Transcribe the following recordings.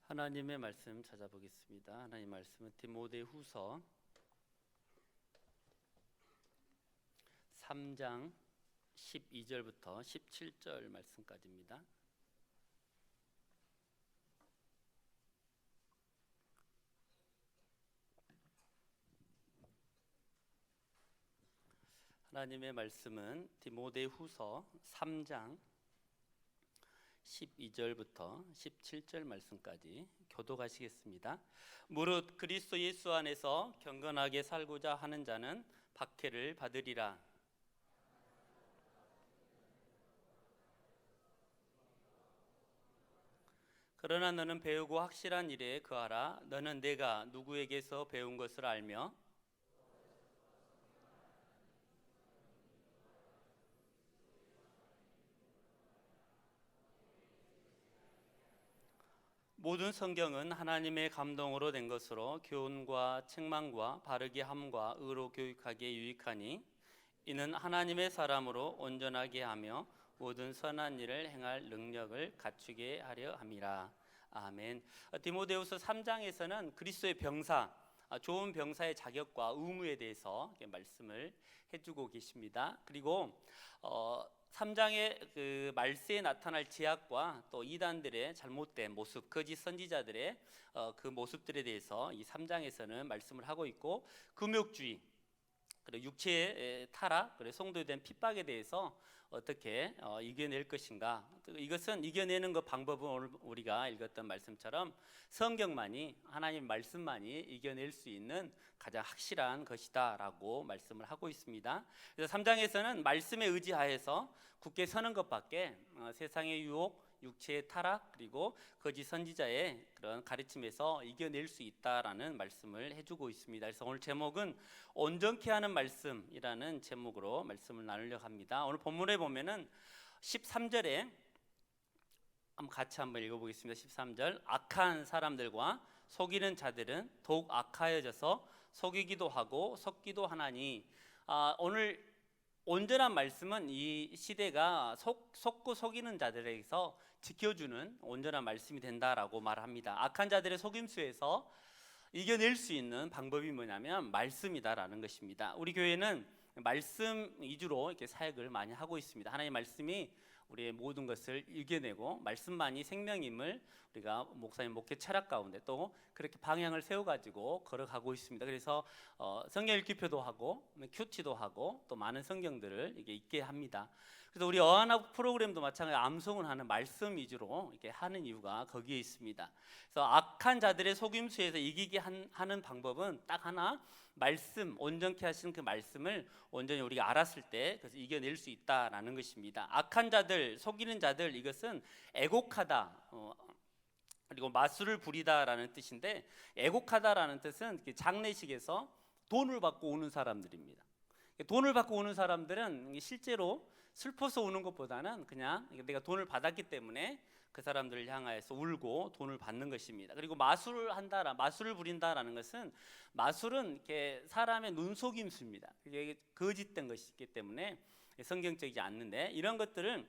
하나님의 말씀 찾아보겠습니다. 하나님 말씀은 디모데후서 3장 12절부터 17절 말씀까지입니다. 하나님의 말씀은 디모데후서 3장 12절부터 17절 말씀까지 교독하시겠습니다. 무릇 그리스도 예수 안에서 경건하게 살고자 하는 자는 박해를 받으리라. 그러나 너는 배우고 확실한 일에 거하라. 너는 내가 누구에게서 배운 것을 알며 모든 성경은 하나님의 감동으로 된 것으로 교훈과 책망과 바르게 함과 의로 교육하기에 유익하니 이는 하나님의 사람으로 온전하게 하며 모든 선한 일을 행할 능력을 갖추게 하려 함이라. 아멘. 디모데후서 3장에서는 그리스도의 병사, 좋은 병사의 자격과 의무에 대해서 말씀을 해주고 계십니다. 그리고 3장의 그 말세에 나타날 제약과 또 이단들의 잘못된 모습, 거짓 선지자들의 그 모습들에 대해서 이 3장에서는 말씀을 하고 있고, 금욕주의, 그리고 육체의 타락, 그리고 성도에 대한 핍박에 대해서 어떻게 이겨낼 것인가. 이것은 이겨내는 그 방법은 오늘 우리가 읽었던 말씀처럼 성경만이, 하나님 말씀만이 이겨낼 수 있는 가장 확실한 것이다 라고 말씀을 하고 있습니다. 그래서 3장에서는 말씀에 의지하여서 굳게 서는 것밖에 세상의 유혹, 육체의 타락, 그리고 거짓 선지자의 그런 가르침에서 이겨낼 수 있다라는 말씀을 해주고 있습니다. 그래서 오늘 제목은 온전케 하는 말씀이라는 제목으로 말씀을 나누려고 합니다. 오늘 본문에 보면은 13절에 같이 한번 읽어보겠습니다. 13절, 악한 사람들과 속이는 자들은 더욱 악하여져서 속이기도 하고 속기도 하나니. 오늘 온전한 말씀은 이 시대가 속고 속이는 자들에게서 지켜주는 온전한 말씀이 된다라고 말합니다. 악한 자들의 속임수에서 이겨낼 수 있는 방법이 뭐냐면 말씀이다라는 것입니다. 우리 교회는 말씀 위주로 이렇게 사역을 많이 하고 있습니다. 하나님의 말씀이 우리의 모든 것을 이겨내고 말씀만이 생명임을 우리가 목사님 목회 철학 가운데 또 그렇게 방향을 세워가지고 걸어가고 있습니다. 그래서 성경 읽기표도 하고 큐티도 하고 또 많은 성경들을 이게 읽게 합니다. 그래서 우리 어한학 프로그램도 마찬가지로 암송을 하는 말씀 위주로 이렇게 하는 이유가 거기에 있습니다. 그래서 악한 자들의 속임수에서 이기게 하는 방법은 딱 하나, 말씀, 온전케 하시는 그 말씀을 온전히 우리가 알았을 때 그래서 이겨낼 수 있다라는 것입니다. 악한 자들, 속이는 자들, 이것은 애곡하다, 그리고 마술을 부리다라는 뜻인데, 애곡하다라는 뜻은 장례식에서 돈을 받고 오는 사람들입니다. 돈을 받고 오는 사람들은 실제로 슬퍼서 오는 것보다는 그냥 내가 돈을 받았기 때문에 그 사람들을 향하여서 울고 돈을 받는 것입니다. 그리고 마술을 한다라, 마술을 부린다라는 것은, 마술은 이렇게 사람의 눈속임수입니다. 이게 거짓된 것이기 때문에 성경적이지 않는데, 이런 것들은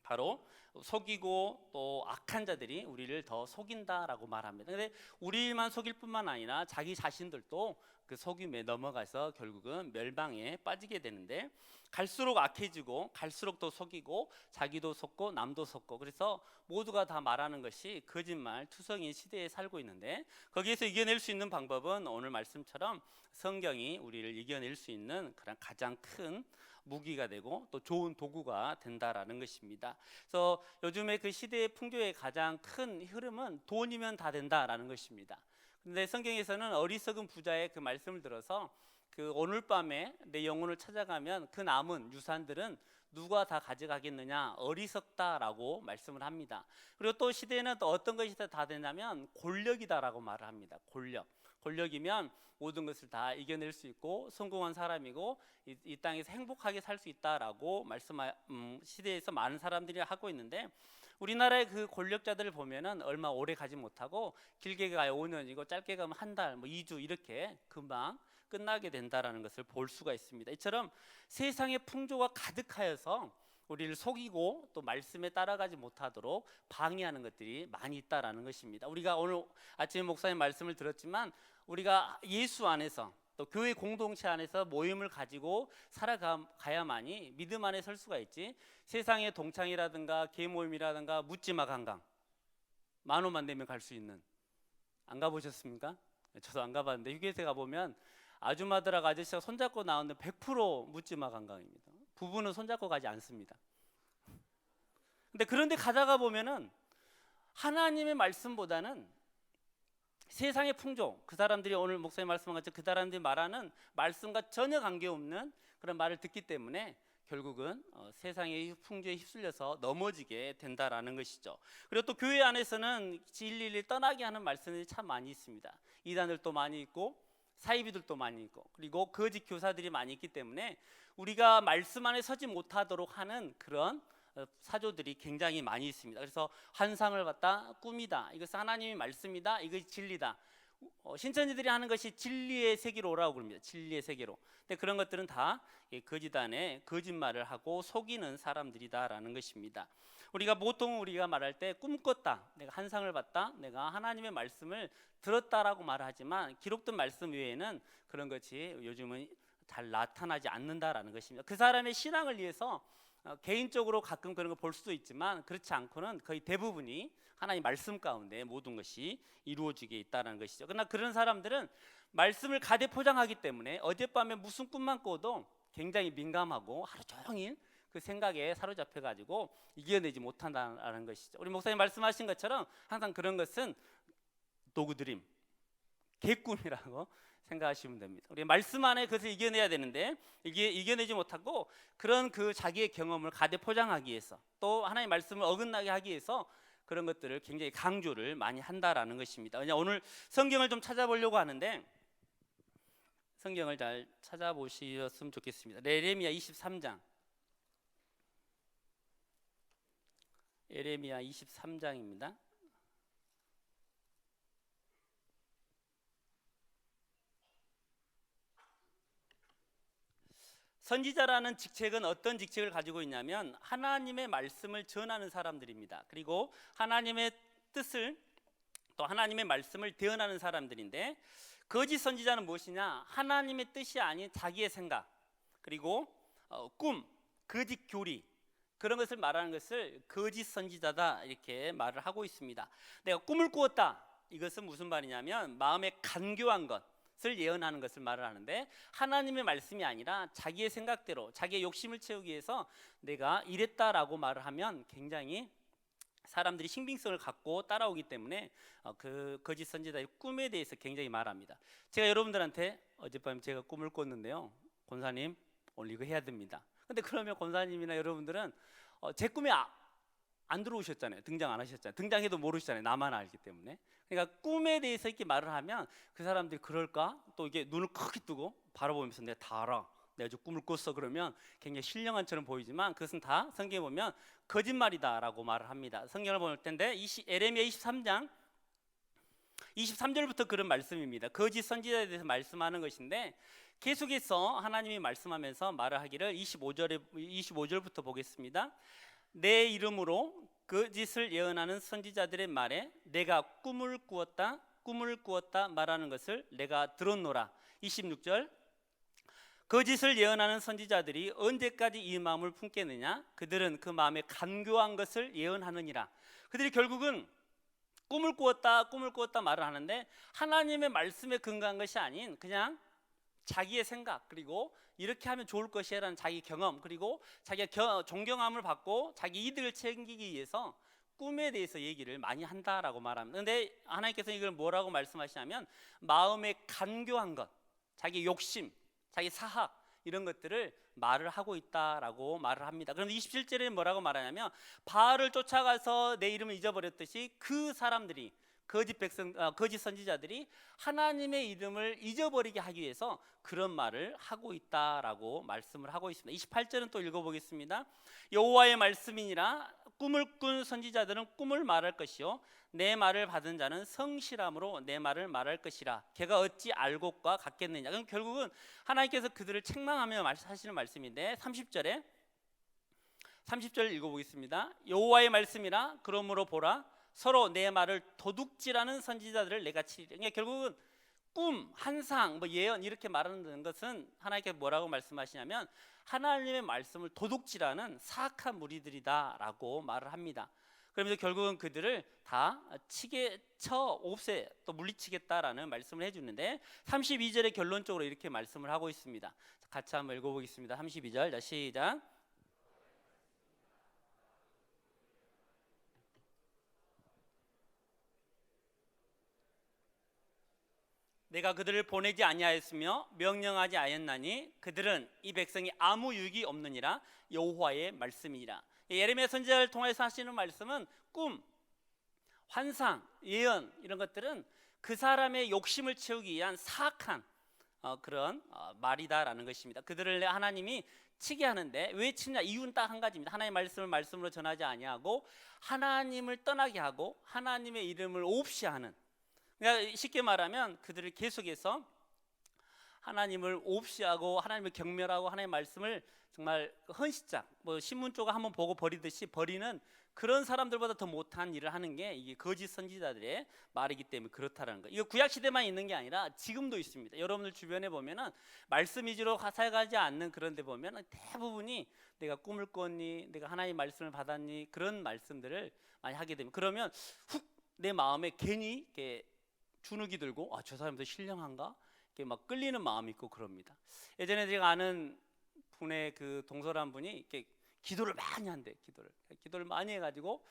바로 속이고 또 악한 자들이 우리를 더 속인다라고 말합니다. 그런데 우리만 속일 뿐만 아니라 자기 자신들도 그 속임에 넘어가서 결국은 멸망에 빠지게 되는데, 갈수록 악해지고 갈수록 더 속이고 자기도 속고 남도 속고, 그래서 모두가 다 말하는 것이 거짓말 투성인 시대에 살고 있는데, 거기에서 이겨낼 수 있는 방법은 오늘 말씀처럼 성경이 우리를 이겨낼 수 있는 그런 가장 큰 무기가 되고 또 좋은 도구가 된다라는 것입니다. 그래서 요즘에 그 시대의 풍조의 가장 큰 흐름은 돈이면 다 된다라는 것입니다. 근데 성경에서는 어리석은 부자의 그 말씀을 들어서, 그 오늘 밤에 내 영혼을 찾아가면 그 남은 유산들은 누가 다 가져가겠느냐, 어리석다라고 말씀을 합니다. 그리고 또 시대에는 또 어떤 것이 다 되냐면 권력이다라고 말을 합니다. 권력이면 모든 것을 다 이겨낼 수 있고 성공한 사람이고 이 땅에서 행복하게 살 수 있다라고 시대에서 많은 사람들이 하고 있는데, 우리나라의 그 권력자들을 보면은 얼마 오래 가지 못하고, 길게 가야 5년이고 짧게 가면 한 달, 2주 이렇게 금방 끝나게 된다라는 것을 볼 수가 있습니다. 이처럼 세상의 풍조가 가득하여서 우리를 속이고 또 말씀에 따라가지 못하도록 방해하는 것들이 많이 있다라는 것입니다. 우리가 오늘 아침에 목사님 말씀을 들었지만 우리가 예수 안에서 또 교회 공동체 안에서 모임을 가지고 살아가야만이 믿음 안에 설 수가 있지, 세상의 동창이라든가 계모임이라든가 묻지마 관광 10,000원만 내면 갈 수 있는, 안 가보셨습니까? 저도 안 가봤는데 휴게소 가보면 아줌마들하고 아저씨가 손잡고 나오는데 100% 묻지마 관광입니다. 부부는 손잡고 가지 않습니다. 근데 그런데 가다가 보면은 하나님의 말씀보다는 세상의 풍조, 그 사람들이 오늘 목사님 말씀한 것처럼 그 사람들이 말하는 말씀과 전혀 관계없는 그런 말을 듣기 때문에 결국은 세상의 풍조에 휩쓸려서 넘어지게 된다라는 것이죠. 그리고 또 교회 안에서는 진리를 떠나게 하는 말씀들이 참 많이 있습니다. 이단들도 많이 있고 사이비들도 많이 있고, 그리고 거짓 교사들이 많이 있기 때문에 우리가 말씀 안에 서지 못하도록 하는 그런 사조들이 굉장히 많이 있습니다. 그래서 환상을 봤다, 꿈이다, 이것은 하나님의 말씀이다, 이것이 진리다. 신천지들이 하는 것이 진리의 세계로 오라고 그럽니다. 진리의 세계로. 근데 그런 것들은 다 거짓 안에 거짓말을 하고 속이는 사람들이다라는 것입니다. 우리가 보통 우리가 말할 때 꿈꿨다, 내가 환상을 봤다, 내가 하나님의 말씀을 들었다라고 말하지만 기록된 말씀 외에는 그런 것이 요즘은 잘 나타나지 않는다라는 것입니다. 그 사람의 신앙을 위해서 개인적으로 가끔 그런 걸 볼 수도 있지만 그렇지 않고는 거의 대부분이 하나님 말씀 가운데 모든 것이 이루어지게 있다는 것이죠. 그러나 그런 사람들은 말씀을 가대 포장하기 때문에 어젯밤에 무슨 꿈만 꿔도 굉장히 민감하고 하루 종일 그 생각에 사로잡혀 가지고 이겨내지 못한다는 것이죠. 우리 목사님 말씀하신 것처럼 항상 그런 것은 도구드림, 개꿈이라고 생각하시면 됩니다. 우리 말씀 안에 그것을 이겨내야 되는데 이게 이겨내지 못하고 그런 그 자기의 경험을 가대 포장하기 위해서, 또 하나님의 말씀을 어긋나게 하기 위해서 그런 것들을 굉장히 강조를 많이 한다라는 것입니다. 그냥 오늘 성경을 좀 찾아보려고 하는데 성경을 잘 찾아보셨으면 좋겠습니다. 예레미야 23장. 예레미야 23장입니다. 선지자라는 직책은 어떤 직책을 가지고 있냐면 하나님의 말씀을 전하는 사람들입니다. 그리고 하나님의 뜻을, 또 하나님의 말씀을 대언하는 사람들인데, 거짓 선지자는 무엇이냐? 하나님의 뜻이 아닌 자기의 생각, 그리고 꿈, 거짓 교리, 그런 것을 말하는 것을 거짓 선지자다 이렇게 말을 하고 있습니다. 내가 꿈을 꾸었다, 이것은 무슨 말이냐면 마음에 간교한 것을 예언하는 것을 말을 하는데, 하나님의 말씀이 아니라 자기의 생각대로 자기의 욕심을 채우기 위해서 내가 이랬다라고 말을 하면 굉장히 사람들이 신빙성을 갖고 따라오기 때문에 그 거짓 선지자의 꿈에 대해서 굉장히 말합니다. 제가 여러분들한테 어젯밤에 제가 꿈을 꿨는데요, 권사님 오늘 이거 해야 됩니다. 근데 그러면 권사님이나 여러분들은 제 꿈에 안 들어오셨잖아요. 등장 안 하셨잖아요. 등장해도 모르시잖아요. 나만 알기 때문에. 그러니까 꿈에 대해서 이렇게 말을 하면 그 사람들이 그럴까? 또 이게 눈을 크게 뜨고 바라보면서 내가 다 알아, 내가 저 꿈을 꿨어, 그러면 굉장히 신령한처럼 보이지만 그것은 다 성경에 보면 거짓말이다라고 말을 합니다. 성경을 볼 텐데 예레미야 23장 23절부터 그런 말씀입니다. 거짓 선지자에 대해서 말씀하는 것인데, 계속해서 하나님이 말씀하면서 말을 하기를 25절부터 보겠습니다. 내 이름으로 거짓을 예언하는 선지자들의 말에 내가 꿈을 꾸었다 말하는 것을 내가 들었노라. 26절, 거짓을 예언하는 선지자들이 언제까지 이 마음을 품겠느냐? 그들은 그 마음에 간교한 것을 예언하느니라. 그들이 결국은 꿈을 꾸었다 말을 하는데 하나님의 말씀에 근거한 것이 아닌 그냥 자기의 생각, 그리고 이렇게 하면 좋을 것이라는 자기 경험, 그리고 자기가 존경함을 받고 자기 이득을 챙기기 위해서 꿈에 대해서 얘기를 많이 한다라고 말합니다. 그런데 하나님께서 이걸 뭐라고 말씀하시냐면 마음에 간교한 것, 자기 욕심, 자기 사학, 이런 것들을 말을 하고 있다라고 말을 합니다. 그런데 27절에 뭐라고 말하냐면 바알을 쫓아가서 내 이름을 잊어버렸듯이 그 사람들이, 거짓 선지자들이 하나님의 이름을 잊어버리게 하기 위해서 그런 말을 하고 있다라고 말씀을 하고 있습니다. 28절은 또 읽어보겠습니다. 여호와의 말씀이니라. 꿈을 꾼 선지자들은 꿈을 말할 것이요 내 말을 받은 자는 성실함으로 내 말을 말할 것이라. 걔가 어찌 알곡과 같겠느냐. 그럼 결국은 하나님께서 그들을 책망하며 하시는 말씀인데, 30절에 30절 읽어보겠습니다. 여호와의 말씀이라 그러므로 보라 서로 내 말을 도둑질하는 선지자들을 내가 치리라. 그러니까 결국은 꿈, 환상, 예언 이렇게 말하는 것은 하나님께 뭐라고 말씀하시냐면 하나님의 말씀을 도둑질하는 사악한 무리들이다라고 말을 합니다. 그러면서 결국은 그들을 다 없애 또 물리치겠다라는 말씀을 해주는데 32절에 결론적으로 이렇게 말씀을 하고 있습니다. 같이 한번 읽어보겠습니다. 32절, 자 시작. 내가 그들을 보내지 아니하였으며 명령하지 아니하였나니 그들은 이 백성이 아무 유익이 없느니라. 여호와의 말씀이니라. 예레미야 선지자를 통해서 하시는 말씀은 꿈, 환상, 예언 이런 것들은 그 사람의 욕심을 채우기 위한 사악한 그런 말이다라는 것입니다. 그들을 하나님이 치게 하는데 왜 치냐? 이유는 딱 한 가지입니다. 하나님의 말씀을 말씀으로 전하지 아니하고 하나님을 떠나게 하고 하나님의 이름을 없이 하는, 그러니까 쉽게 말하면 그들을 계속해서 하나님을 없이 하고 하나님을 경멸하고 하나님의 말씀을 정말 헌시작 신문 쪽을 한번 보고 버리듯이 버리는 그런 사람들보다 더 못한 일을 하는 게 이게 거짓 선지자들의 말이기 때문에 그렇다라는 거예요. 이거 구약 시대만 있는 게 아니라 지금도 있습니다. 여러분들 주변에 보면은 말씀 위주로 살아가지 않는 그런 데 보면은 대부분이 내가 꿈을 꿨니, 내가 하나님의 말씀을 받았니 그런 말씀들을 많이 하게 되면 그러면 훅 내 마음에 괜히 이렇게 주눅이 들고 저 사람도 신령한가? 이렇게 막 끌리는 마음이 있고 그럽니다. 예전에 제가 아는 분의 그 동서란 분이 이렇게 기도를 많이 한대. 기도를 많이 해가지고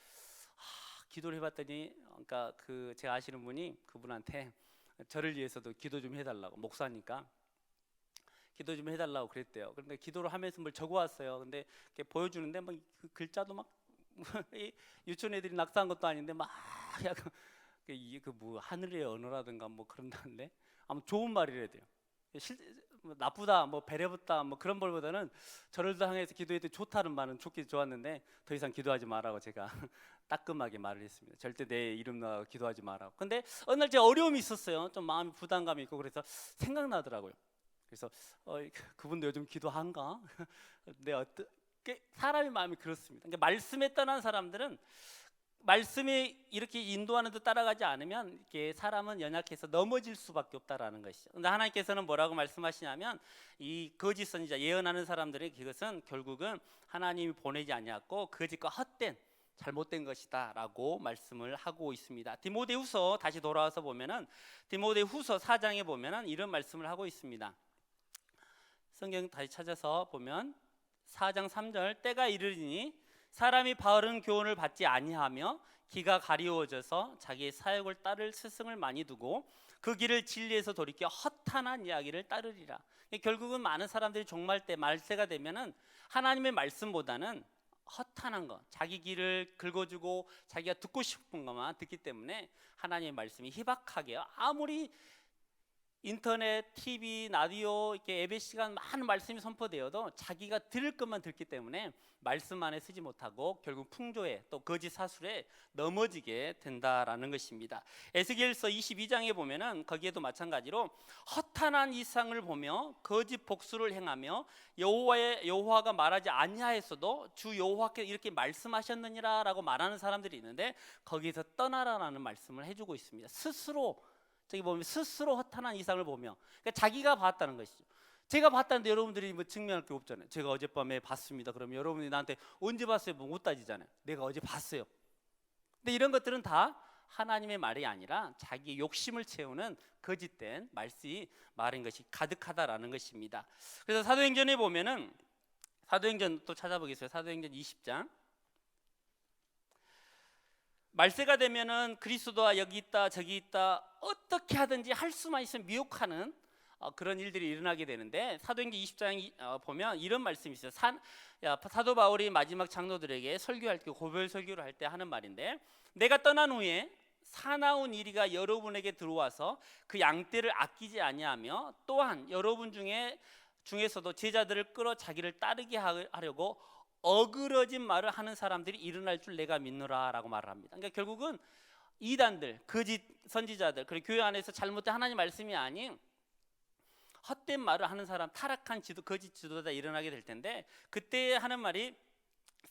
기도를 해봤더니 그러니까 그 제가 아시는 분이 그분한테 저를 위해서도 기도 좀 해달라고, 목사니까 기도 좀 해달라고 그랬대요. 그런데 기도를 하면서 뭘 적어왔어요. 근데 이렇게 보여주는데 막 그 글자도 막 유치원 애들이 낙서한 것도 아닌데 막 약간 그 뭐 하늘의 언어라든가 뭐 그런다는데 아무 좋은 말이래야 돼요. 나쁘다, 뭐 배려붙다, 뭐 그런 말보다는 저를 향해서 기도해도 좋다는 말은 좋긴 좋았는데 더 이상 기도하지 말라고 제가 따끔하게 말을 했습니다. 절대 내 이름 나가고 기도하지 말라고. 근데 어느 날 제가 어려움이 있었어요. 좀 마음이 부담감이 있고 그래서 생각나더라고요. 그래서 그분도 요즘 기도한가? 사람의 마음이 그렇습니다. 그러니까 말씀에 떠난 사람들은 말씀이 이렇게 인도하는 듯 따라가지 않으면 이렇게 사람은 연약해서 넘어질 수밖에 없다라는 것이죠. 그런데 하나님께서는 뭐라고 말씀하시냐면 이 거짓 선지자 예언하는 사람들의 그것은 결국은 하나님이 보내지 아니었고 거짓과 헛된 잘못된 것이다라고 말씀을 하고 있습니다. 디모데후서 다시 돌아와서 보면은 디모데후서 4장에 보면은 이런 말씀을 하고 있습니다. 성경 다시 찾아서 보면 4장 3절 때가 이르리니 사람이 바른 교훈을 받지 아니하며 귀가 가리워져서 자기의 사역을 따를 스승을 많이 두고 그 길을 진리에서 돌이켜 허탄한 이야기를 따르리라. 결국은 많은 사람들이 종말 때 말세가 되면은 하나님의 말씀보다는 허탄한 것, 자기 길을 긁어주고 자기가 듣고 싶은 것만 듣기 때문에 하나님의 말씀이 희박하게요. 아무리 인터넷, TV, 라디오 이렇게 예배 시간 많은 말씀이 선포되어도 자기가 들을 것만 듣기 때문에 말씀 안에 쓰지 못하고 결국 풍조에 또 거짓 사술에 넘어지게 된다라는 것입니다. 에스겔서 22장에 보면은 거기에도 마찬가지로 허탄한 이상을 보며 거짓 복수를 행하며 여호와가 말하지 아니하였어도 주 여호와께 이렇게 말씀하셨느니라라고 말하는 사람들이 있는데 거기에서 떠나라라는 말씀을 해주고 있습니다. 스스로 저기 보면 스스로 허탄한 이상을 보며 그러니까 자기가 봤다는 것이죠. 제가 봤다는데 여러분들이 뭐 증명할 게 없잖아요. 제가 어젯밤에 봤습니다. 그러면 여러분이 나한테 언제 봤어요? 뭐 못 따지잖아요. 내가 어제 봤어요. 근데 이런 것들은 다 하나님의 말이 아니라 자기 욕심을 채우는 거짓된 말인 것이 가득하다라는 것입니다. 그래서 사도행전에 보면은 사도행전 또 찾아보겠어요. 사도행전 20장. 말세가 되면은 그리스도가 여기 있다 저기 있다 어떻게 하든지 할 수만 있으면 미혹하는 그런 일들이 일어나게 되는데 사도행전 20장 보면 이런 말씀이 있어요. 사도 바울이 마지막 장로들에게 설교할 때 고별 설교를 할 때 하는 말인데 내가 떠난 후에 사나운 이리가 여러분에게 들어와서 그 양떼를 아끼지 아니하며 또한 여러분 중에서도 제자들을 끌어 자기를 따르게 하려고 어그러진 말을 하는 사람들이 일어날 줄 내가 믿노라라고 말을 합니다. 그러니까 결국은 이단들, 거짓 선지자들, 그리고 교회 안에서 잘못된 하나님 말씀이 아닌 헛된 말을 하는 사람, 타락한 거짓 지도자 일어나게 될 텐데 그때 하는 말이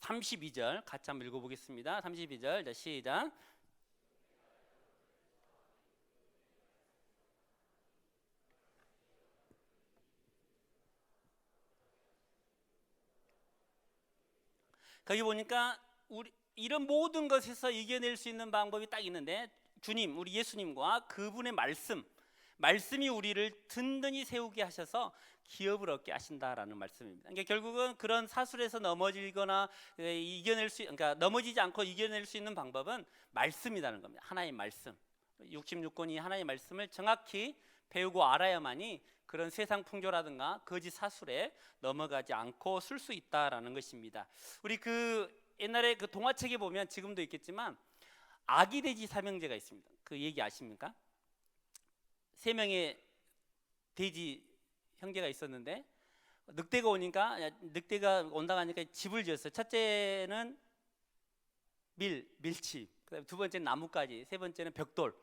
32절 같이 한번 읽어보겠습니다. 32절 자, 시작. 거기 보니까 우리 이런 모든 것에서 이겨낼 수 있는 방법이 딱 있는데, 주님, 우리 예수님과 그분의 말씀이 우리를 든든히 세우게 하셔서 기업을 얻게 하신다라는 말씀입니다. 그러니까 결국은 그런 사술에서 넘어지거나 그러니까 넘어지지 않고 이겨낼 수 있는 방법은 말씀이라는 겁니다. 하나의 말씀. 66권이 하나의 말씀을 정확히 배우고 알아야만이 그런 세상 풍조라든가 거짓 사술에 넘어가지 않고 쓸 수 있다라는 것입니다. 우리 그 옛날에 그 동화책에 보면 지금도 있겠지만 아기 돼지 삼형제가 있습니다. 그 얘기 아십니까? 3명의 돼지 형제가 있었는데 늑대가 온다고 하니까 집을 지었어요. 첫째는 밀치, 그다음에 두 번째는 나뭇가지, 세 번째는 벽돌.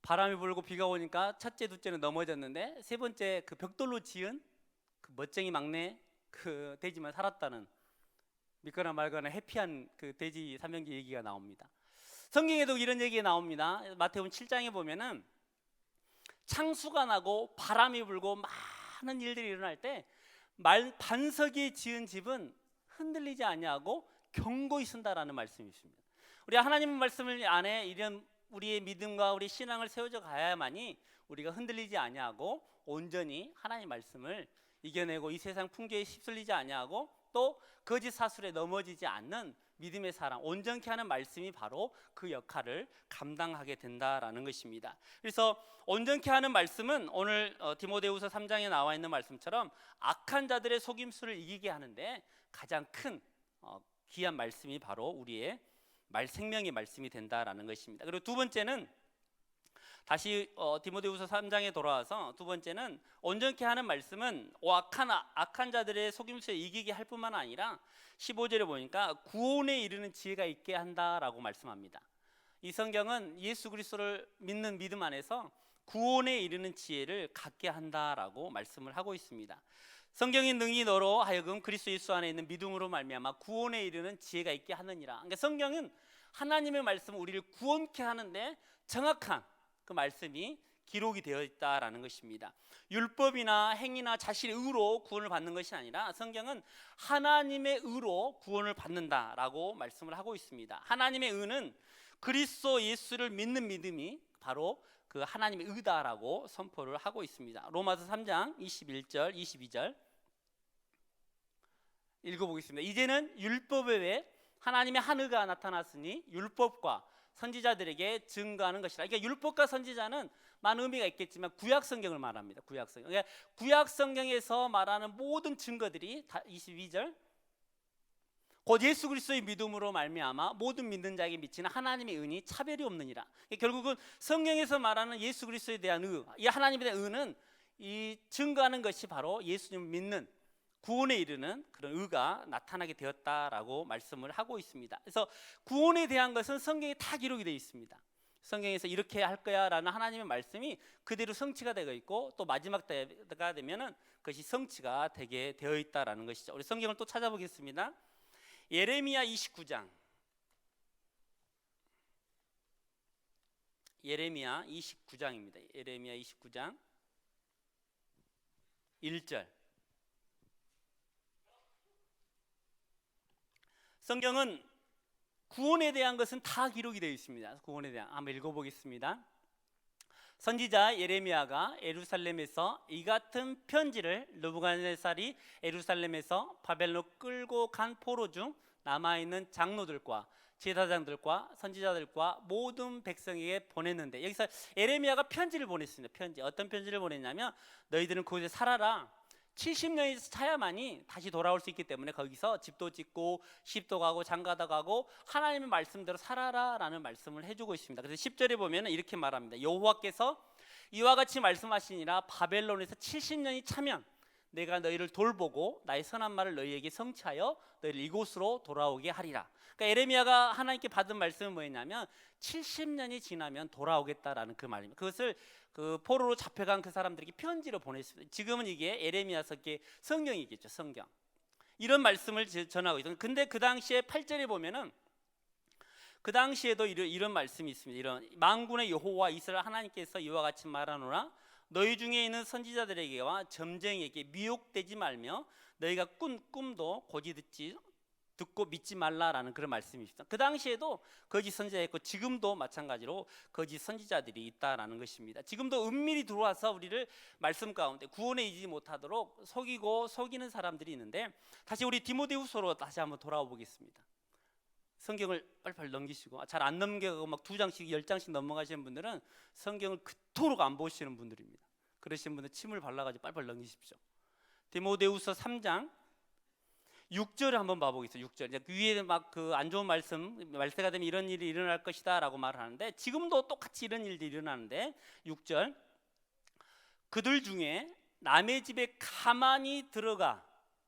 바람이 불고 비가 오니까 첫째, 둘째는 넘어졌는데 세 번째 그 벽돌로 지은 그 멋쟁이 막내 그 돼지만 살았다는 믿거나 말거나 해피한 그 돼지 삼형제 얘기가 나옵니다. 성경에도 이런 얘기가 나옵니다. 마태복음 7장에 보면은 창수가 나고 바람이 불고 많은 일들이 일어날 때 반석에 지은 집은 흔들리지 아니하고 견고히 쓴다라는 말씀이 있습니다. 우리 하나님의 말씀을 안에 이런 우리의 믿음과 우리 신앙을 세워져 가야만이 우리가 흔들리지 아니하고 온전히 하나님의 말씀을 이겨내고 이 세상 풍조에 휩쓸리지 아니하고 또 거짓 사술에 넘어지지 않는 믿음의 사람, 온전케 하는 말씀이 바로 그 역할을 감당하게 된다라는 것입니다. 그래서 온전케 하는 말씀은 오늘 디모데후서 3장에 나와 있는 말씀처럼 악한 자들의 속임수를 이기게 하는데 가장 큰 귀한 말씀이 바로 우리의 생명의 말씀이 된다라는 것입니다. 그리고 두 번째는 다시 디모데후서 3장에 돌아와서 두 번째는 온전케 하는 말씀은 악한 자들의 속임수에 이기게 할 뿐만 아니라 15절에 보니까 구원에 이르는 지혜가 있게 한다라고 말씀합니다. 이 성경은 예수 그리스도를 믿는 믿음 안에서 구원에 이르는 지혜를 갖게 한다라고 말씀을 하고 있습니다. 성경이 능히 너로 하여금 그리스도 예수 안에 있는 믿음으로 말미암아 구원에 이르는 지혜가 있게 하느니라. 그러니까 성경은 하나님의 말씀은 우리를 구원케 하는데 정확한 그 말씀이 기록이 되어 있다라는 것입니다. 율법이나 행위나 자신의 의로 구원을 받는 것이 아니라 성경은 하나님의 의로 구원을 받는다라고 말씀을 하고 있습니다. 하나님의 의는 그리스도 예수를 믿는 믿음이 바로 그 하나님의 의다라고 선포를 하고 있습니다. 로마서 3장 21절 22절 읽어보겠습니다. 이제는 율법 외에 하나님의 한 의가 나타났으니 율법과 선지자들에게 증거하는 것이라. 그러니까 율법과 선지자는 많은 의미가 있겠지만 구약 성경을 말합니다. 구약 성경. 그러니까 구약 성경에서 말하는 모든 증거들이 다 22절 곧 예수 그리스도의 믿음으로 말미암아 모든 믿는 자에게 미치는 하나님의 은이 차별이 없느니라. 그러니까 결국은 성경에서 말하는 예수 그리스도에 대한 의, 이 하나님에 대한 의는 이 증거하는 것이 바로 예수님을 믿는 구원에 이르는 그런 의가 나타나게 되었다라고 말씀을 하고 있습니다. 그래서 구원에 대한 것은 성경에 다 기록이 되어 있습니다. 성경에서 이렇게 할 거야 라는 하나님의 말씀이 그대로 성취가 되어 있고 또 마지막 때가 되면은 그것이 성취가 되게 되어 있다라는 것이죠. 우리 성경을 또 찾아보겠습니다. 예레미야 29장 예레미야 29장입니다. 예레미야 29장 1절 성경은 구원에 대한 것은 다 기록이 되어 있습니다. 구원에 대한 한번 읽어보겠습니다. 선지자 예레미야가 예루살렘에서 이 같은 편지를 느부갓네살이 예루살렘에서 바벨론으로 끌고 간 포로 중 남아있는 장로들과 제사장들과 선지자들과 모든 백성에게 보냈는데, 여기서 예레미야가 편지를 보냈습니다. 편지. 어떤 편지를 보냈냐면 너희들은 그곳에 살아라. 70년이 차야만이 다시 돌아올 수 있기 때문에 거기서 집도 짓고 시집도 가고 장가도 가고 하나님의 말씀대로 살아라 라는 말씀을 해주고 있습니다. 그래서 10절에 보면 이렇게 말합니다. 여호와께서 이와 같이 말씀하시니라. 바벨론에서 70년이 차면 내가 너희를 돌보고 나의 선한 말을 너희에게 성취하여 너희를 이곳으로 돌아오게 하리라. 그러니까 예레미야가 하나님께 받은 말씀은 뭐였냐면 70년이 지나면 돌아오겠다라는 그 말입니다. 그것을 그 포로로 잡혀간 그 사람들에게 편지로 보냈습니다. 지금은 이게 예레미야서의 성경이겠죠. 성경. 이런 말씀을 전하고 있어요. 근데 그 당시에 8절에 보면은 그 당시에도 이런 말씀이 있습니다. 이런 만군의 여호와 이스라엘 하나님께서 이와 같이 말하노라 너희 중에 있는 선지자들에게와 점쟁이에게 미혹되지 말며 너희가 꿈도 고지 듣고 믿지 말라라는 그런 말씀이 있습니다. 그 당시에도 거짓 선지자가 있고 지금도 마찬가지로 거짓 선지자들이 있다라는 것입니다. 지금도 은밀히 들어와서 우리를 말씀 가운데 구원에 이르지 못하도록 속이고 속이는 사람들이 있는데, 다시 우리 디모데후서로 다시 한번 돌아와 보겠습니다. 성경을 빨리빨리 넘기시고 잘 안 넘겨가고 막 2장씩 10장씩 넘어가시는 분들은 성경을 그토록 안 보시는 분들입니다. 그러신 분들 침을 발라가지고 빨리빨리 넘기십시오. 디모데후서 3장 6절을 한번 봐보겠습니다. 6절 위에 막 그 안 좋은 말세가 되면 이런 일이 일어날 것이다 라고 말을 하는데, 지금도 똑같이 이런 일들이 일어나는데 6절 그들 중에 남의 집에 가만히 들어가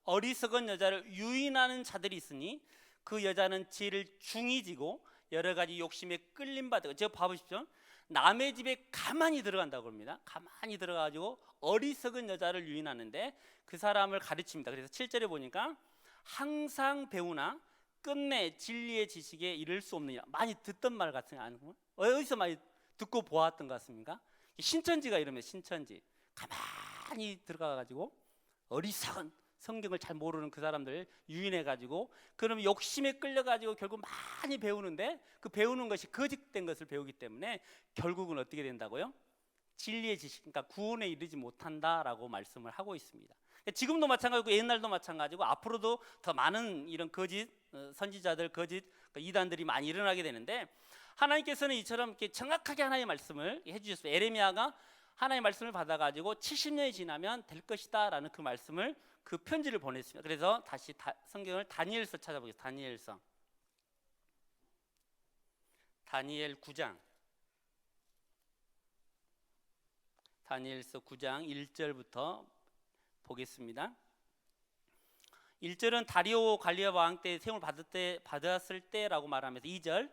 어리석은 여자를 유인하는 자들이 있으니 그 여자는 지혜를 중히 지고 여러 가지 욕심에 끌림받고, 제가 봐보십시오. 남의 집에 가만히 들어간다고 합니다. 가만히 들어가가지고 어리석은 여자를 유인하는데 그 사람을 가르칩니다. 그래서 7절에 보니까 항상 배우나 끝내 진리의 지식에 이를 수 없느냐. 많이 듣던 말 같은 거 아니고 어디서 많이 듣고 보았던 것 같습니까? 신천지가 이러면 신천지 가만히 들어가가지고 어리석은 성경을 잘 모르는 그 사람들 유인해가지고 그러면 욕심에 끌려가지고 결국 많이 배우는데 그 배우는 것이 거짓된 것을 배우기 때문에 결국은 어떻게 된다고요? 진리의 지식, 그러니까 구원에 이르지 못한다라고 말씀을 하고 있습니다. 지금도 마찬가지고 옛날도 마찬가지고 앞으로도 더 많은 이런 거짓 선지자들, 거짓 이단들이 많이 일어나게 되는데, 하나님께서는 이처럼 이렇게 정확하게 하나님의 말씀을 해주셨어요. 에레미야가 하나님의 말씀을 받아가지고 70년이 지나면 될 것이다 라는 그 말씀을, 그 편지를 보냈습니다. 그래서 다시 성경을 다니엘서 찾아보겠습니다. 다니엘 9장, 다니엘서 9장 1절부터 보겠습니다. 1절은 다리오 갈리아 왕 때 세움을 받았을 때라고 말하면서 2절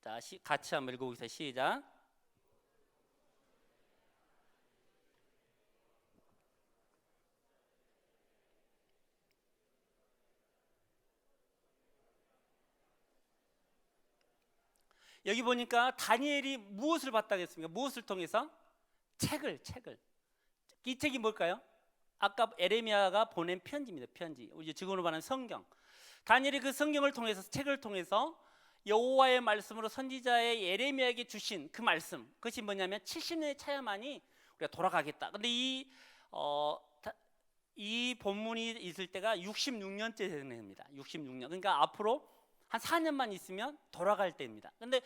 자 같이 한번 읽어보겠습니다. 시작. 여기 보니까 다니엘이 무엇을 받다겠습니까? 무엇을 통해서? 책을. 이 책이 뭘까요? 아까 에레미야가 보낸 편지입니다. 편지. 우리 지금으로 말하는 성경. 다니엘이 그 성경을 통해서, 책을 통해서 여호와의 말씀으로 선지자의 에레미야에게 주신 그 말씀, 그것이 뭐냐면 70년의 차야만이 우리가 돌아가겠다. 근데 이 본문이 있을 때가 66년째 되는 해입니다. 66년. 그러니까 앞으로 한 4년만 있으면 돌아갈 때입니다. 근데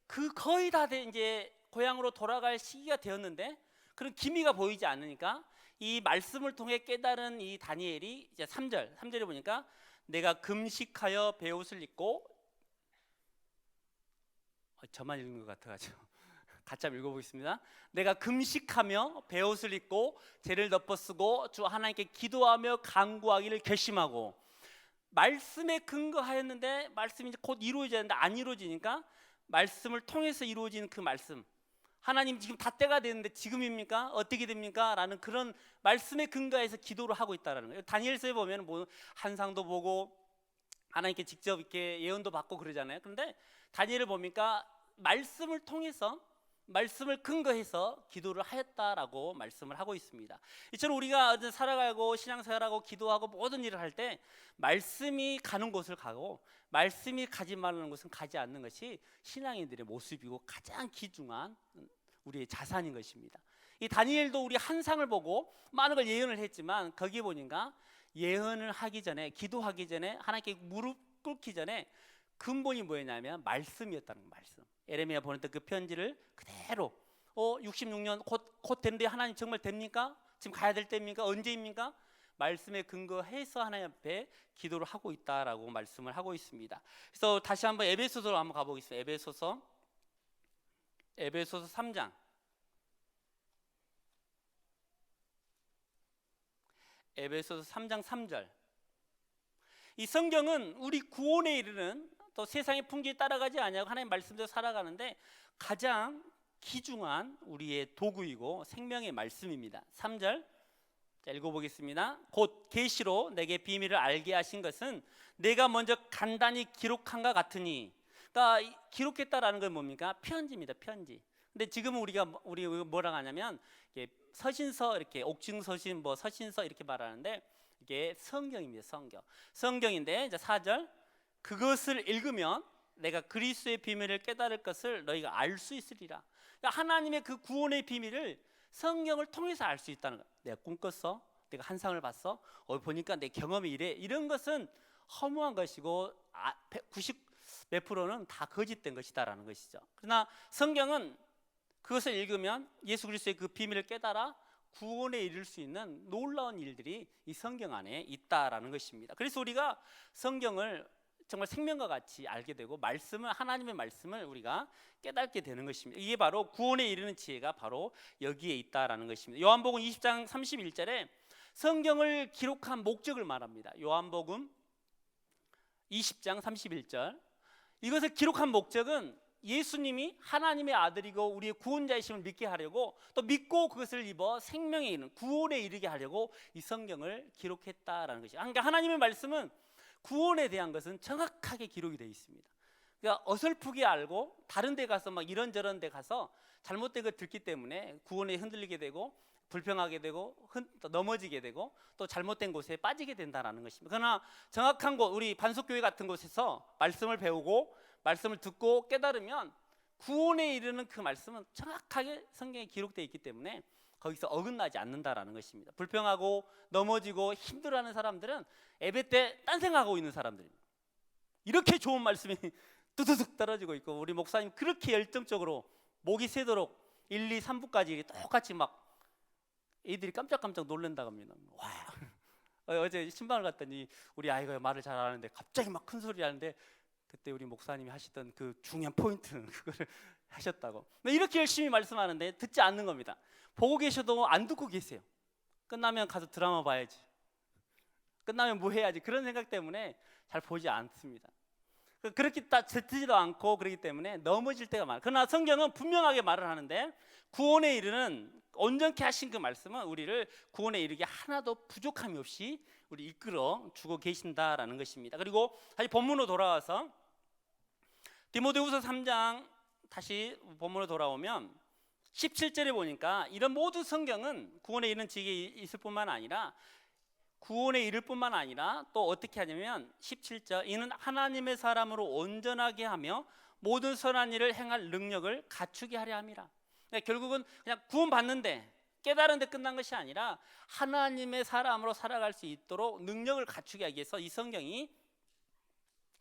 그 거의 다 이제 고향으로 돌아갈 시기가 되었는데 그런 기미가 보이지 않으니까 이 말씀을 통해 깨달은 이 다니엘이 이제 3절에 보니까 내가 금식하여 베옷을 입고, 저만 읽는 것 같아가지고 같이 한번 읽어보겠습니다. 내가 금식하며 베옷을 입고 죄를 덮어쓰고 주 하나님께 기도하며 간구하기를 결심하고, 말씀에 근거하였는데 말씀이 이제 곧 이루어져야 하는데 안 이루어지니까 말씀을 통해서 이루어지는 그 말씀, 하나님 지금 다 때가 됐는데 지금입니까? 어떻게 됩니까? 라는 그런 말씀에 근거해서 기도를 하고 있다는 거예요. 다니엘서에 보면 뭐 환상도 보고 하나님께 직접 이렇게 예언도 받고 그러잖아요. 그런데 다니엘을 보니까 말씀을 통해서, 말씀을 근거해서 기도를 하였다라고 말씀을 하고 있습니다. 이처럼 우리가 살아가고 신앙생활하고 기도하고 모든 일을 할 때 말씀이 가는 곳을 가고 말씀이 가지 말라는 곳은 가지 않는 것이 신앙인들의 모습이고 가장 귀중한 우리의 자산인 것입니다. 이 다니엘도 우리 한상을 보고 많은 걸 예언을 했지만 거기에 보니까 예언을 하기 전에, 기도하기 전에, 하나님께 무릎 꿇기 전에 근본이 뭐였냐면 말씀이었다는 말씀. 에레미야 보냈던 그 편지를 그대로 66년 곧 되는데 하나님 정말 됩니까? 지금 가야 될 때입니까? 언제입니까? 말씀에 근거해서 하나님 앞에 기도를 하고 있다라고 말씀을 하고 있습니다. 그래서 다시 한번 에베소서로 한번 가보겠습니다. 에베소서 3장. 에베소서 3장 3절. 이 성경은 우리 구원에 이르는, 또 세상의 풍기에 따라가지 아니하고 하나님 말씀대로 살아가는데 가장 귀중한 우리의 도구이고 생명의 말씀입니다. 3절 자, 읽어보겠습니다. 곧 계시로 내게 비밀을 알게 하신 것은 내가 먼저 간단히 기록한 것 같으니. 그러니까 기록했다라는 건 뭡니까? 편지입니다. 편지. 근데 지금은 우리 뭐라고 하냐면 이게 서신서, 이렇게 옥중서신, 뭐 서신서 이렇게 말하는데 이게 성경입니다. 성경인데 이제 4절, 그것을 읽으면 내가 그리스도의 비밀을 깨달을 것을 너희가 알 수 있으리라. 그러니까 하나님의 그 구원의 비밀을 성경을 통해서 알 수 있다는 거야. 내가 꿈 꿨어? 내가 환상을 봤어? 보니까 내 경험이 이래? 이런 것은 허무한 것이고 90 몇 프로는 다 거짓된 것이다라는 것이죠. 그러나 성경은 그것을 읽으면 예수 그리스도의 그 비밀을 깨달아 구원에 이를 수 있는 놀라운 일들이 이 성경 안에 있다라는 것입니다. 그래서 우리가 성경을 정말 생명과 같이 알게 되고 하나님의 말씀을 우리가 깨닫게 되는 것입니다. 이게 바로 구원에 이르는 지혜가 바로 여기에 있다라는 것입니다. 요한복음 20장 31절에 성경을 기록한 목적을 말합니다. 요한복음 20장 31절, 이것을 기록한 목적은 예수님이 하나님의 아들이고 우리의 구원자이심을 믿게 하려고, 또 믿고 그것을 입어 생명에 이르는 구원에 이르게 하려고 이 성경을 기록했다라는 것이죠. 그러니까 하나님의 말씀은 구원에 대한 것은 정확하게 기록이 되어 있습니다. 그러니까 어설프게 알고 다른 데 가서 막 이런저런 데 가서 잘못된 걸 듣기 때문에 구원에 흔들리게 되고 불평하게 되고 또 넘어지게 되고 또 잘못된 곳에 빠지게 된다는 것입니다. 그러나 정확한 곳, 우리 반석교회 같은 곳에서 말씀을 배우고 말씀을 듣고 깨달으면 구원에 이르는 그 말씀은 정확하게 성경에 기록되어 있기 때문에 거기서 어긋나지 않는다라는 것입니다. 불평하고 넘어지고 힘들어하는 사람들은 예배 때 딴 생각하고 있는 사람들입니다. 이렇게 좋은 말씀이 두두둑 떨어지고 있고, 우리 목사님 그렇게 열정적으로 목이 새도록 1, 2, 3부까지 똑같이 막 애들이 깜짝깜짝 놀란다고 합니다. 와. 어제 신방을 갔더니 우리 아이가 말을 잘 안 하는데 갑자기 막 큰 소리 하는데, 그때 우리 목사님이 하시던 그 중요한 포인트는 그거를 하셨다고. 이렇게 열심히 말씀하는데 듣지 않는 겁니다. 보고 계셔도 안 듣고 계세요. 끝나면 가서 드라마 봐야지, 끝나면 뭐 해야지, 그런 생각 때문에 잘 보지 않습니다. 그렇게 딱 듣지도 않고 그렇기 때문에 넘어질 때가 많아요. 그러나 성경은 분명하게 말을 하는데 구원에 이르는 온전케 하신 그 말씀은 우리를 구원에 이르게 하나도 부족함이 없이 우리 이끌어 주고 계신다라는 것입니다. 그리고 다시 본문으로 돌아와서 디모데후서 3장 다시 본문으로 돌아오면 17절에 보니까 이런 모든 성경은 구원에 이르는 지혜가 있을 뿐만 아니라 구원에 이를 뿐만 아니라 또 어떻게 하냐면 17절, 이는 하나님의 사람으로 온전하게 하며 모든 선한 일을 행할 능력을 갖추게 하려 함이라. 그러니까 결국은 그냥 구원 받는데 깨달은 데 끝난 것이 아니라 하나님의 사람으로 살아갈 수 있도록 능력을 갖추게 하기 위해서 이 성경이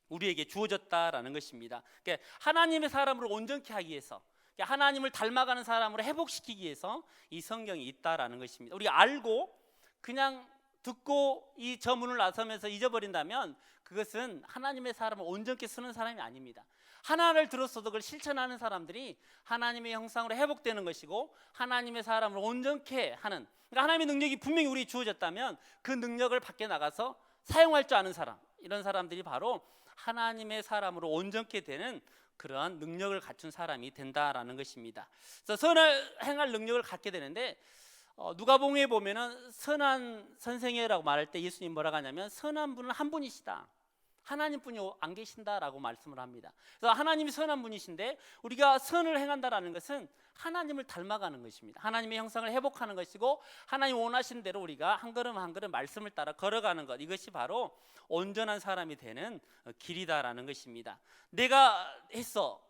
우리에게 주어졌다라는 것입니다. 그러니까 하나님의 사람으로 온전케 하기 위해서, 그러니까 하나님을 닮아가는 사람으로 회복시키기 위해서 이 성경이 있다라는 것입니다. 우리가 알고 그냥 듣고 이 저문을 나서면서 잊어버린다면 그것은 하나님의 사람을 온전케 쓰는 사람이 아닙니다. 하나를 들었어도 그걸 실천하는 사람들이 하나님의 형상으로 회복되는 것이고 하나님의 사람을 온전케 하는, 그러니까 하나님의 능력이 분명히 우리에게 주어졌다면 그 능력을 밖에 나가서 사용할 줄 아는 사람, 이런 사람들이 바로 하나님의 사람으로 온전케 되는 그러한 능력을 갖춘 사람이 된다라는 것입니다. 그래서 선을 행할 능력을 갖게 되는데 누가복음에 보면은 선한 선생이라고 말할 때 예수님 뭐라고 하냐면 선한 분은 한 분이시다, 하나님뿐이 안 계신다라고 말씀을 합니다. 그래서 하나님이 선한 분이신데 우리가 선을 행한다라는 것은 하나님을 닮아가는 것입니다. 하나님의 형상을 회복하는 것이고 하나님 원하신 대로 우리가 한 걸음 한 걸음 말씀을 따라 걸어가는 것, 이것이 바로 온전한 사람이 되는 길이다라는 것입니다. 내가 했어,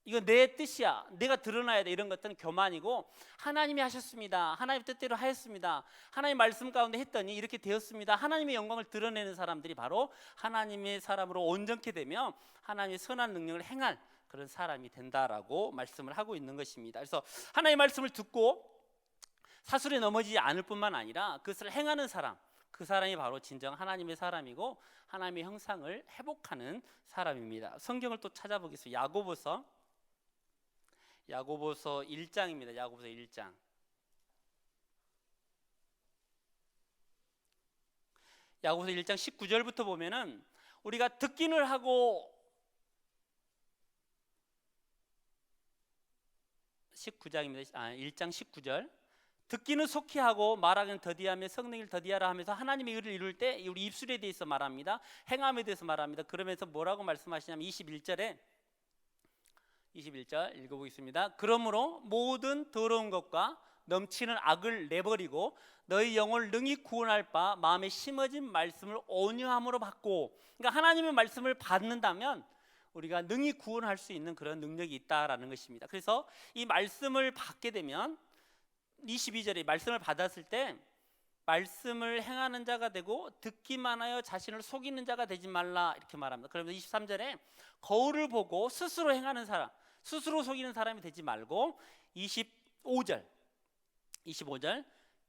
이거 내 뜻이야, 내가 드러나야 돼, 이런 것들은 교만이고 하나님이 하셨습니다, 하나님 뜻대로 하였습니다, 하나님 말씀 가운데 했더니 이렇게 되었습니다, 하나님의 영광을 드러내는 사람들이 바로 하나님의 사람으로 온전케 되며 하나님의 선한 능력을 행할 그런 사람이 된다라고 말씀을 하고 있는 것입니다. 그래서 하나님의 말씀을 듣고 사술에 넘어지지 않을 뿐만 아니라 그것을 행하는 사람, 그 사람이 바로 진정 하나님의 사람이고 하나님의 형상을 회복하는 사람입니다. 성경을 또 찾아보겠습니다. 야고보서 1장입니다. 야고보서 1장. 야고보서 1장 19절부터 보면은 우리가 듣기는 하고 19장입니다. 1장 19절. 듣기는 속히 하고 말하기는 더디하며 성능을 더디하라 하면서 하나님의 의를 이룰 때 우리 입술에 대해서 말합니다. 행함에 대해서 말합니다. 그러면서 뭐라고 말씀하시냐면 21절 읽어보겠습니다. 그러므로 모든 더러운 것과 넘치는 악을 내버리고 너희 영혼을 능히 구원할 바 마음에 심어진 말씀을 온유함으로 받고, 그러니까 하나님의 말씀을 받는다면 우리가 능히 구원할 수 있는 그런 능력이 있다라는 것입니다. 그래서 이 말씀을 받게 되면 22절에 말씀을 받았을 때 말씀을 행하는 자가 되고 듣기만 하여 자신을 속이는 자가 되지 말라 이렇게 말합니다. 그러면서 23절에 거울을 보고 스스로 행하는 사람, 스스로 속이는 사람이 되지 말고 25절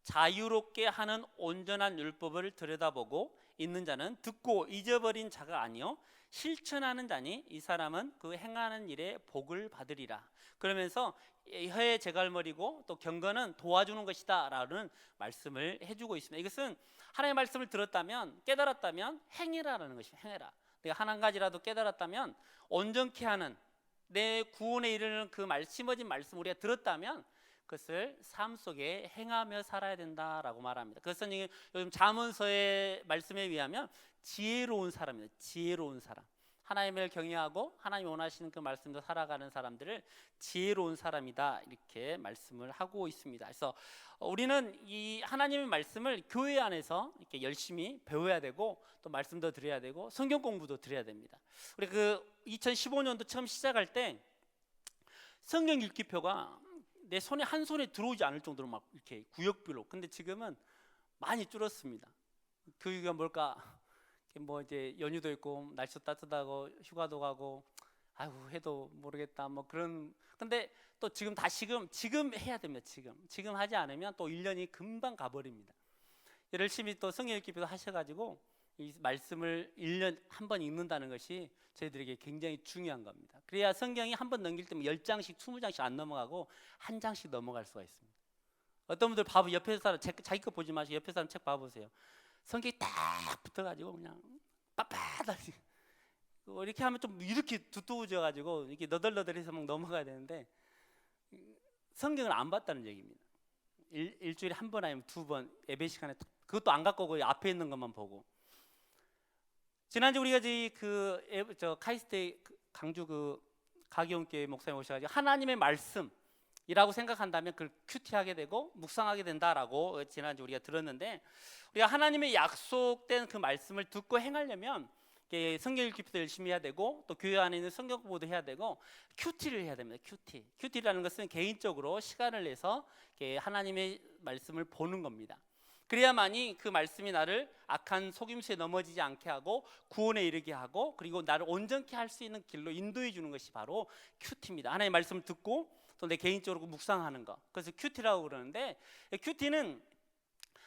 자유롭게 하는 온전한 율법을 들여다보고 있는 자는 듣고 잊어버린 자가 아니요 실천하는 자니 이 사람은 그 행하는 일에 복을 받으리라. 그러면서 혀의 제갈머리고 또 경건은 도와주는 것이다 라는 말씀을 해주고 있습니다. 이것은 하나님의 말씀을 들었다면 깨달았다면 행해라라는 것입니다. 행해라. 내가 한 가지라도 깨달았다면 온전케 하는 내 구원에 이르는 그 심어진 말씀 우리가 들었다면 그것을 삶 속에 행하며 살아야 된다라고 말합니다. 그것은 요즘 잠언서의 말씀에 의하면 지혜로운 사람입니다. 지혜로운 사람, 하나님을 경외하고 하나님이 원하시는 그 말씀도 살아가는 사람들을 지혜로운 사람이다 이렇게 말씀을 하고 있습니다. 그래서 우리는 이 하나님의 말씀을 교회 안에서 이렇게 열심히 배워야 되고 또 말씀도 드려야 되고 성경 공부도 드려야 됩니다. 우리 그 2015년도 처음 시작할 때 성경 읽기표가 내 손에 한 손에 들어오지 않을 정도로 막 이렇게 구역별로. 근데 지금은 많이 줄었습니다. 그 이유가 뭘까? 뭐 이제 연휴도 있고 날씨도 따뜻하고 휴가도 가고 아이고 해도 모르겠다 뭐 그런. 근데 또 지금 해야 됩니다. 지금 하지 않으면 또 1년이 금방 가버립니다. 열심히 또 성경 읽기도 하셔가지고 이 말씀을 1년 한 번 읽는다는 것이 저희들에게 굉장히 중요한 겁니다. 그래야 성경이 한 번 넘길 때면 10장씩 20장씩 안 넘어가고 한 장씩 넘어갈 수가 있습니다. 어떤 분들 봐보 옆에 사람 자기 거 보지 마시고 옆에 사람 책 봐보세요. 성경이 딱 붙어가지고 그냥 빳빳하게 이렇게 하면 좀 이렇게 두꺼워져가지고 이렇게 너덜너덜해서 막 넘어가야 되는데 성경을 안 봤다는 얘기입니다. 일주일에 한 번 아니면 두 번 예배 시간에 그것도 안 갖고 오고 앞에 있는 것만 보고. 지난주 우리가 저 카이스트 강주 그 가기원교회 목사님 오셔가지고 하나님의 말씀이라고 생각한다면 그걸 큐티하게 되고 묵상하게 된다라고 지난주 우리가 들었는데, 우리가 하나님의 약속된 그 말씀을 듣고 행하려면 성경 읽기도 열심히 해야 되고 또 교회 안에 있는 성경 공부도 해야 되고 큐티를 해야 됩니다. 큐티라는 것은 개인적으로 시간을 내서 하나님의 말씀을 보는 겁니다. 그래야만이 그 말씀이 나를 악한 속임수에 넘어지지 않게 하고 구원에 이르게 하고 그리고 나를 온전케 할 수 있는 길로 인도해 주는 것이 바로 큐티입니다. 하나님의 말씀을 듣고 또 내 개인적으로 묵상하는 것, 그래서 큐티라고 그러는데, 큐티는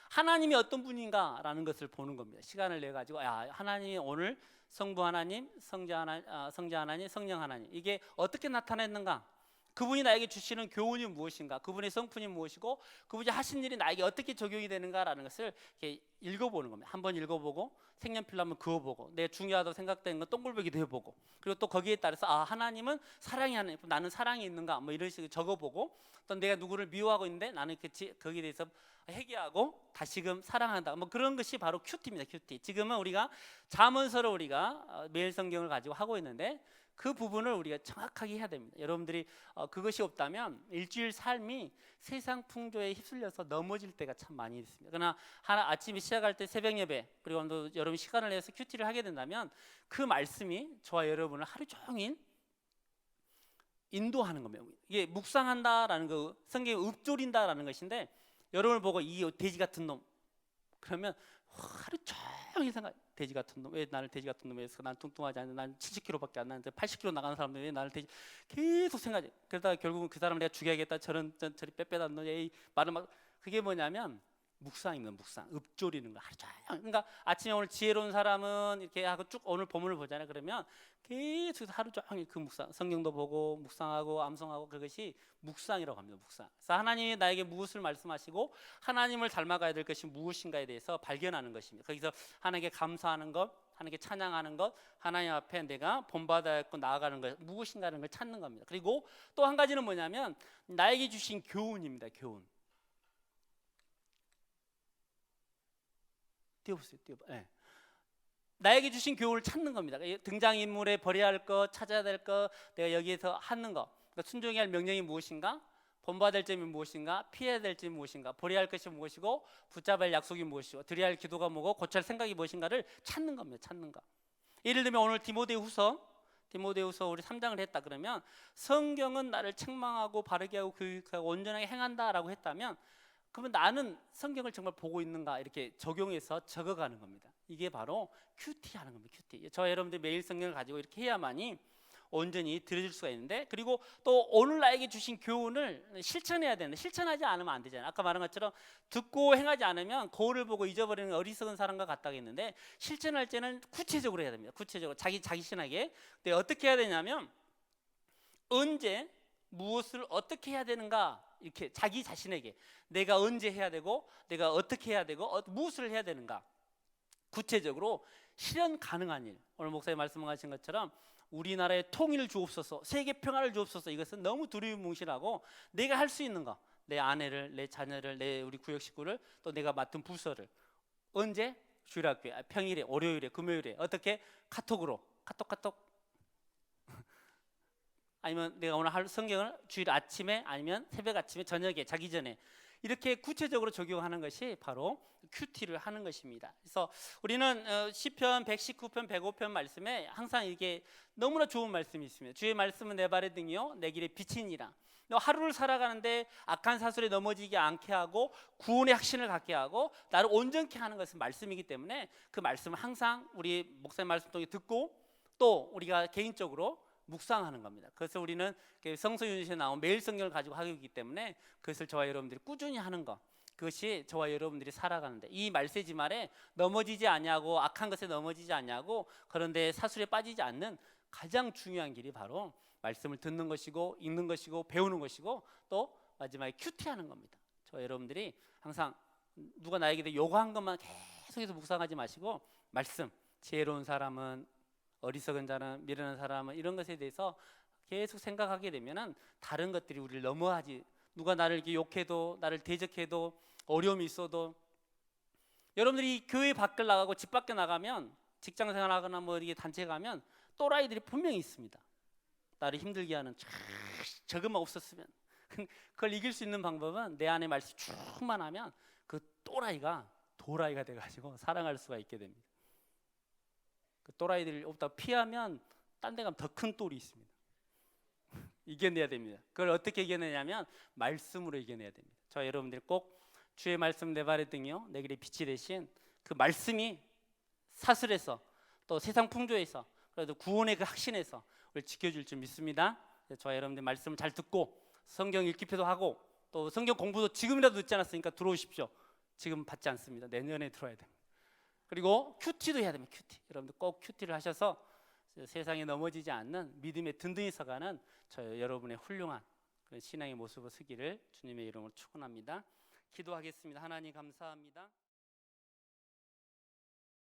하나님이 어떤 분인가라는 것을 보는 겁니다. 시간을 내 가지고 하나님이 오늘 성부 하나님, 성자 하나님, 성령 하나님 이게 어떻게 나타났는가? 그분이 나에게 주시는 교훈이 무엇인가? 그분의 성품이 무엇이고 그분이 하신 일이 나에게 어떻게 적용이 되는가라는 것을 이렇게 읽어보는 겁니다. 한번 읽어보고 색연필로 한번 그어보고 내 중요하다고 생각되는 건 동글보기도 해보고 그리고 또 거기에 따라서 하나님은 사랑이 하나님, 나는 사랑이 있는가? 뭐 이런 식으로 적어보고 또 내가 누구를 미워하고 있는데 나는 거기에 대해서 회개하고 다시금 사랑한다. 뭐 그런 것이 바로 큐티입니다. 큐티. 지금은 우리가 잠언서를 우리가 매일 성경을 가지고 하고 있는데 그 부분을 우리가 정확하게 해야 됩니다. 여러분들이 그것이 없다면 일주일 삶이 세상 풍조에 휩쓸려서 넘어질 때가 참 많이 있습니다. 그러나 아침에 시작할 때 새벽 예배 그리고 또 여러분 시간을 내서 큐티를 하게 된다면 그 말씀이 저와 여러분을 하루 종일 인도하는 겁니다. 이게 묵상한다라는 거, 성경에 읊조린다라는 것인데 여러분을 보고 이 돼지 같은 놈 그러면 하루 종일 생각, 돼지 같은 놈, 왜 나를 돼지 같은 놈에서 난 뚱뚱하지 않는데 난 70kg밖에 안 나는데 80kg 나가는 사람들 왜 나를 돼지, 계속 생각해. 그러다가 결국은 그 사람을 내가 죽여야겠다, 저리 빼빼다 너 에이 말을 막. 그게 뭐냐면 묵상입니다. 묵상, 읊조리는 거 하루 종일. 그러니까 아침에 오늘 지혜로운 사람은 이렇게 하고 쭉 오늘 본문을 보잖아요. 그러면 계속 하루 종일 그 묵상, 성경도 보고 묵상하고 암송하고, 그것이 묵상이라고 합니다. 묵상. 그래서 하나님이 나에게 무엇을 말씀하시고 하나님을 닮아가야 될 것이 무엇인가에 대해서 발견하는 것입니다. 거기서 하나님께 감사하는 것, 하나님께 찬양하는 것, 하나님 앞에 내가 본받아야 할 것, 나아가는 것 무엇인가라는 걸 찾는 겁니다. 그리고 또 한 가지는 뭐냐면 나에게 주신 교훈입니다. 교훈. 띄워보세요. 예. 나에게 주신 교훈을 찾는 겁니다. 등장인물에 버려야 할 것, 찾아야 될 것, 내가 여기에서 하는 것. 그러니까 순종해야 할 명령이 무엇인가? 본받아야 될 점이 무엇인가? 피해야 될 점이 무엇인가? 버려야 할 것이 무엇이고 붙잡아야 할 약속이 무엇이고 드려야 할 기도가 뭐고 고쳐야 할 생각이 무엇인가를 찾는 겁니다. 찾는 거. 예를 들면 오늘 디모데후서 우리 3장을 했다 그러면 성경은 나를 책망하고 바르게 하고 교육하고 온전하게 행한다라고 했다면 그러면 나는 성경을 정말 보고 있는가 이렇게 적용해서 적어가는 겁니다. 이게 바로 큐티 하는 겁니다. 큐티. 저 여러분들 매일 성경을 가지고 이렇게 해야만이 온전히 들어줄 수가 있는데, 그리고 또 오늘 나에게 주신 교훈을 실천해야 되는데 실천하지 않으면 안 되잖아요. 아까 말한 것처럼 듣고 행하지 않으면 거울을 보고 잊어버리는 어리석은 사람과 같다고 했는데 실천할 때는 구체적으로 해야 됩니다. 구체적으로 자기신하게. 근데 어떻게 해야 되냐면 언제 무엇을 어떻게 해야 되는가 이렇게 자기 자신에게 내가 언제 해야 되고 내가 어떻게 해야 되고 무엇을 해야 되는가 구체적으로 실현 가능한 일. 오늘 목사님 말씀하신 것처럼 우리나라의 통일을 주옵소서, 세계 평화를 주옵소서. 이것은 너무 두리뭉실하고 내가 할 수 있는 거, 내 아내를, 내 자녀를, 내 우리 구역 식구를, 또 내가 맡은 부서를 언제? 주일학교에, 평일에, 월요일에, 금요일에 어떻게? 카톡으로 카톡 아니면 내가 오늘 할 성경을 주일 아침에 아니면 새벽 아침에 저녁에 자기 전에 이렇게 구체적으로 적용하는 것이 바로 큐티를 하는 것입니다. 그래서 우리는 시편 119편 105편 말씀에 항상 이게 너무나 좋은 말씀이 있습니다. 주의 말씀은 내 발의 등이요 내 길의 빛이니라. 하루를 살아가는데 악한 사슬에 넘어지지 않게 하고 구원의 확신을 갖게 하고 나를 온전케 하는 것은 말씀이기 때문에 그 말씀을 항상 우리 목사님 말씀 통해 듣고 또 우리가 개인적으로 묵상하는 겁니다. 그래서 우리는 성서윤시에 나온 매일 성경을 가지고 하고 있기 때문에 그것을 저와 여러분들이 꾸준히 하는 것, 그것이 저와 여러분들이 살아가는데 이 말세지 말에 넘어지지 않냐고 악한 것에 넘어지지 않냐고 그런데 사술에 빠지지 않는 가장 중요한 길이 바로 말씀을 듣는 것이고 읽는 것이고 배우는 것이고 또 마지막에 큐티하는 겁니다. 저와 여러분들이 항상 누가 나에게 요구한 것만 계속해서 묵상하지 마시고 말씀, 지혜로운 사람은 어리석은 자는 미련한 사람은 이런 것에 대해서 계속 생각하게 되면은 다른 것들이 우리를 넘어하지. 누가 나를 이렇게 욕해도 나를 대적해도 어려움이 있어도 여러분들이 교회 밖을 나가고 집 밖에 나가면 직장 생활하거나 뭐 이렇게 단체 가면 또라이들이 분명히 있습니다. 나를 힘들게 하는 저것만 없었으면. 그걸 이길 수 있는 방법은 내 안에 말씀이 충만하면 그 또라이가 도라이가 돼가지고 사랑할 수가 있게 됩니다. 그 또라이들 없다 피하면 딴 데 가면 더 큰 똘이 있습니다. 이겨내야 됩니다. 그걸 어떻게 이겨내냐면 말씀으로 이겨내야 됩니다. 저 여러분들 꼭 주의 말씀 내 발의 등이요 내 길의 빛이 되신 그 말씀이 사슬에서 또 세상 풍조에서 그래도 구원의 그 확신에서 우리 지켜줄 줄 믿습니다. 저 여러분들 말씀을 잘 듣고 성경 읽기표도 하고 또 성경 공부도 지금이라도 듣지 않았으니까 들어오십시오. 지금 받지 않습니다. 내년에 들어야 됩니다. 그리고 큐티도 해야 됩니다. 큐티. 여러분들 꼭 큐티를 하셔서 세상에 넘어지지 않는 믿음에 든든히 서가는 저 여러분의 훌륭한 그런 신앙의 모습을 서기를 주님의 이름으로 축원합니다. 기도하겠습니다. 하나님 감사합니다.